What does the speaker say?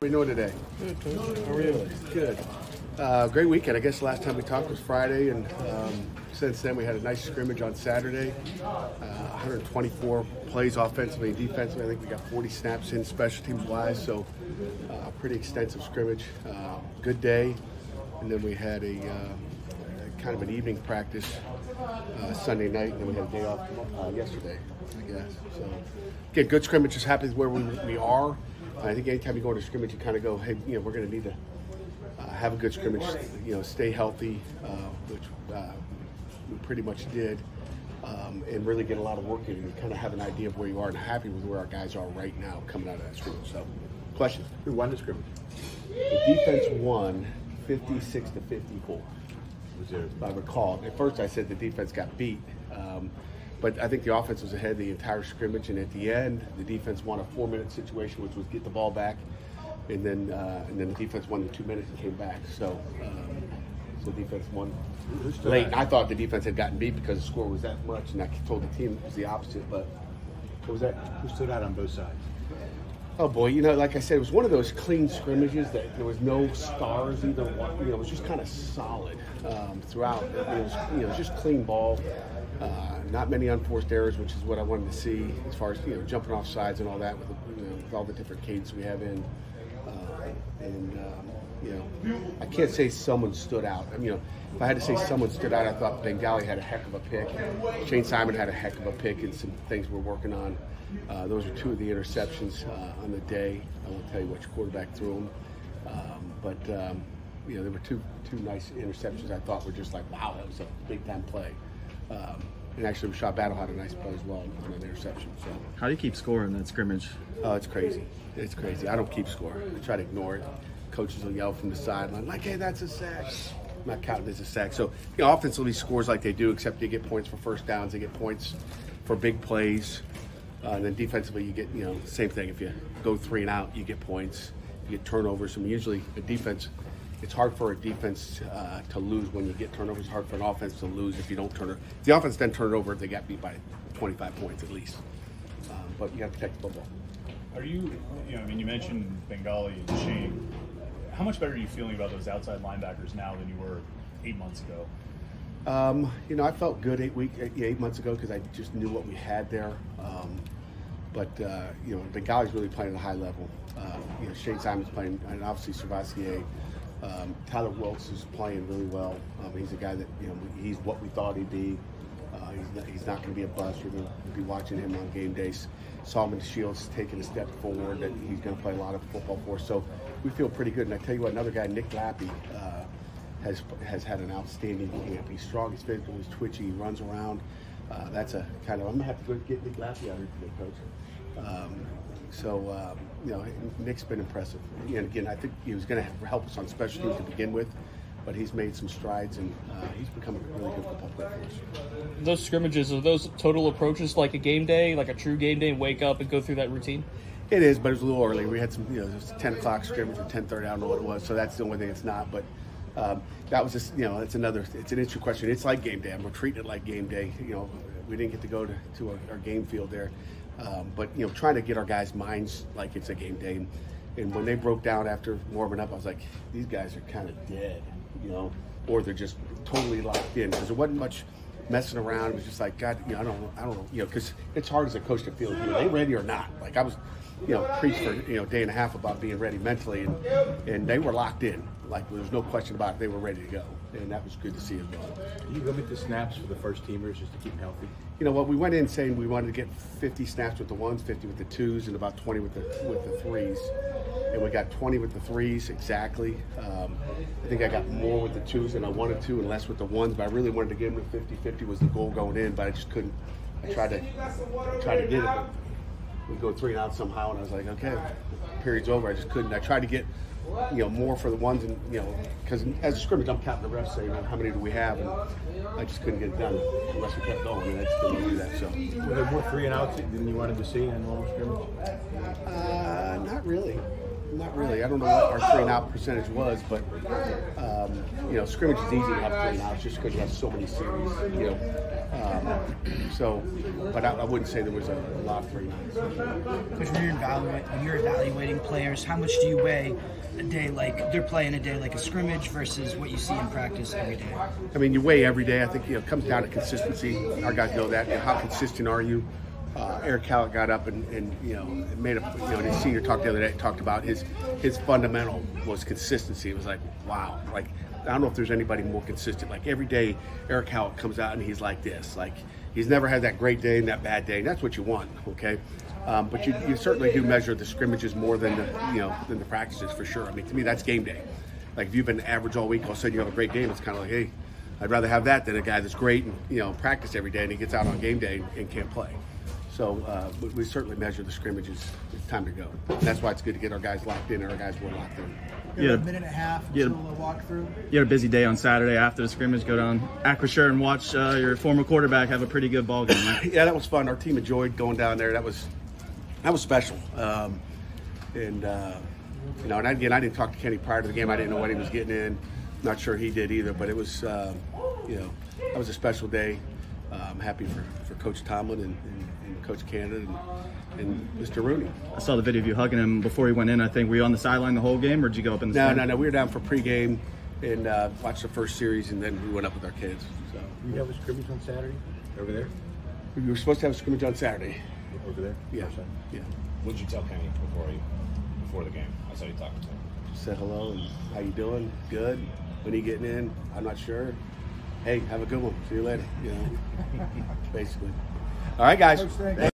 we doing today? Good, Coach. How are you? Good. Great weekend. I guess the last time we talked was Friday, and since then we had a nice scrimmage on Saturday. 124 plays offensively and defensively. I think we got 40 snaps in special teams wise, so a pretty extensive scrimmage. Good day. And then we had a kind of an evening practice Sunday night, and then we had a day off yesterday, I guess. So, again, good scrimmage. Just happy with where we are. I think anytime you go into scrimmage, you kind of go, hey, we're going to need to have a good scrimmage, stay healthy, which we pretty much did, and really get a lot of work in and kind of have an idea of where you are, and happy with where our guys are right now coming out of that scrimmage. So, question. Who won the scrimmage? The defense won 56 to 54. If I recall. At first I said the defense got beat, but I think the offense was ahead the entire scrimmage, and at the end the defense won a 4-minute situation, which was get the ball back, and then the defense won the 2 minutes and came back. So defense won late. I thought the defense had gotten beat because the score was that much, and I told the team it was the opposite. But what was that? Who stood out on both sides? Oh boy, like I said, it was one of those clean scrimmages that there was no stars either one. It was just kind of solid throughout. It was just clean ball, not many unforced errors, which is what I wanted to see as far as jumping off sides and all that with all the different cadence we have in. I can't say someone stood out. If I had to say someone stood out, I thought Bangally had a heck of a pick. Shayne Simon had a heck of a pick, and some things we're working on. Those are two of the interceptions on the day. I won't tell you which quarterback threw them, but there were two nice interceptions. I thought were just like, wow, that was a big time play. And actually, Rashad Battle had a nice play as well on an interception. So, how do you keep score in that scrimmage? Oh, it's crazy. It's crazy. I don't keep score. I try to ignore it. Coaches will yell from the sideline, like, hey, that's a sack. I'm not counting as a sack. So, offensively scores like they do, except they get points for first downs. They get points for big plays. And then defensively, you get, same thing. If you go 3 and out, you get points. You get turnovers. Usually a defense, it's hard for a defense to lose when you get turnovers. It's hard for an offense to lose if you don't turn it. If the offense then turn it over, they got beat by 25 points at least. But you got to protect the football. Are you, you mentioned Bangally and Shayne. How much better are you feeling about those outside linebackers now than you were 8 months ago? I felt good 8 months ago because I just knew what we had there. But Bangally's really playing at a high level. Shayne Simon's playing, and obviously Servatier. Tyler Wilkes is playing really well. He's a guy that, he's what we thought he'd be. He's not going to be a bust. We're going to be watching him on game days. Solomon Shields taking a step forward that he's going to play a lot of football for us. So we feel pretty good. And I tell you what, another guy, Nick Lappy, has had an outstanding camp. He's strong, he's physical, he's twitchy, he runs around. That's a kind of, I'm going to have to go get Nick Lappy out here today, Coach. Nick's been impressive. And again, I think he was going to help us on special teams to begin with, but he's made some strides, and he's become a really good football player for us. Those scrimmages, are those total approaches like a game day, like a true game day, and wake up and go through that routine? It is, but it was a little early. We had some, it was a 10 o'clock scrimmage or 10:30, I don't know what it was, so that's the only thing it's not. But that was just, it's an interesting question. It's like game day, and we're treating it like game day. We didn't get to go to our game field there, but trying to get our guys' minds like it's a game day. And when they broke down after warming up, I was like, these guys are kind of dead, or they're just totally locked in, because there wasn't much messing around. It was just like, God, I don't know, because it's hard as a coach to feel, are they ready or not? Like I was, preached for a day and a half about being ready mentally, and they were locked in. Like there was no question about it. They were ready to go, and that was good to see as well. Do you limit the snaps for the first teamers just to keep them healthy? We went in saying we wanted to get 50 snaps with the ones, 50 with the twos, and about 20 with the threes. And we got 20 with the threes exactly. I think I got more with the twos than I wanted to, and less with the ones. But I really wanted to give them the 50-50 was the goal going in, but I just couldn't. I tried to get it. But we'd go 3 and out somehow, and I was like, okay, period's over. I just couldn't. I tried to get more for the ones, and because as a scrimmage, I'm counting the refs saying, how many do we have, and I just couldn't get it done unless we kept going, and I just couldn't do that. So, were there more 3 and outs than you wanted to see in a normal scrimmage? Not really. I don't know what our 3 and out percentage was, but scrimmage is easy to have 3 and outs just because you have so many series. So, but I wouldn't say there was a lot of 3-9s. Coach, when you're evaluating players, how much do you weigh a day like they're playing a day like a scrimmage versus what you see in practice every day? I mean, you weigh every day. I think it comes down to consistency. Our guys know that. How consistent are you? Eric Hallett got up and made a in his senior talk the other day, talked about his fundamental was consistency. It was like, wow, like I don't know if there's anybody more consistent. Like every day, Eric Hallett comes out and he's like this. Like he's never had that great day and that bad day, and that's what you want, okay? But you certainly do measure the scrimmages more than the practices for sure. I mean, to me, that's game day. Like if you've been average all week, all of a sudden you have a great game. It's kind of like, hey, I'd rather have that than a guy that's great and practice every day and he gets out on game day and can't play. So we certainly measure the scrimmages. It's time to go. And that's why it's good to get our guys locked in and our guys were locked in. You had a minute and a half until the walkthrough. You had a busy day on Saturday after the scrimmage. Go down Acrisure and watch your former quarterback have a pretty good ball game. Right? Yeah, that was fun. Our team enjoyed going down there. That was special. And again, I didn't talk to Kenny prior to the game. I didn't know what he was getting in. Not sure he did either. But it was that was a special day. I'm happy for Coach Tomlin and Coach Canada and Mr. Rooney. I saw the video of you hugging him before he went in. I think, were you on the sideline the whole game, or did you go up in the stand? No. We were down for pregame and watched the first series, and then we went up with our kids. So You have a scrimmage on Saturday over there? we were supposed to have a scrimmage on Saturday. Over there? Yeah. Yeah. What did you tell Kenny before the game? I saw you talking to him. Said hello and how you doing? Good. When are you getting in? I'm not sure. Hey, have a good one. See you later. Basically. All right, guys. Coach, thank you.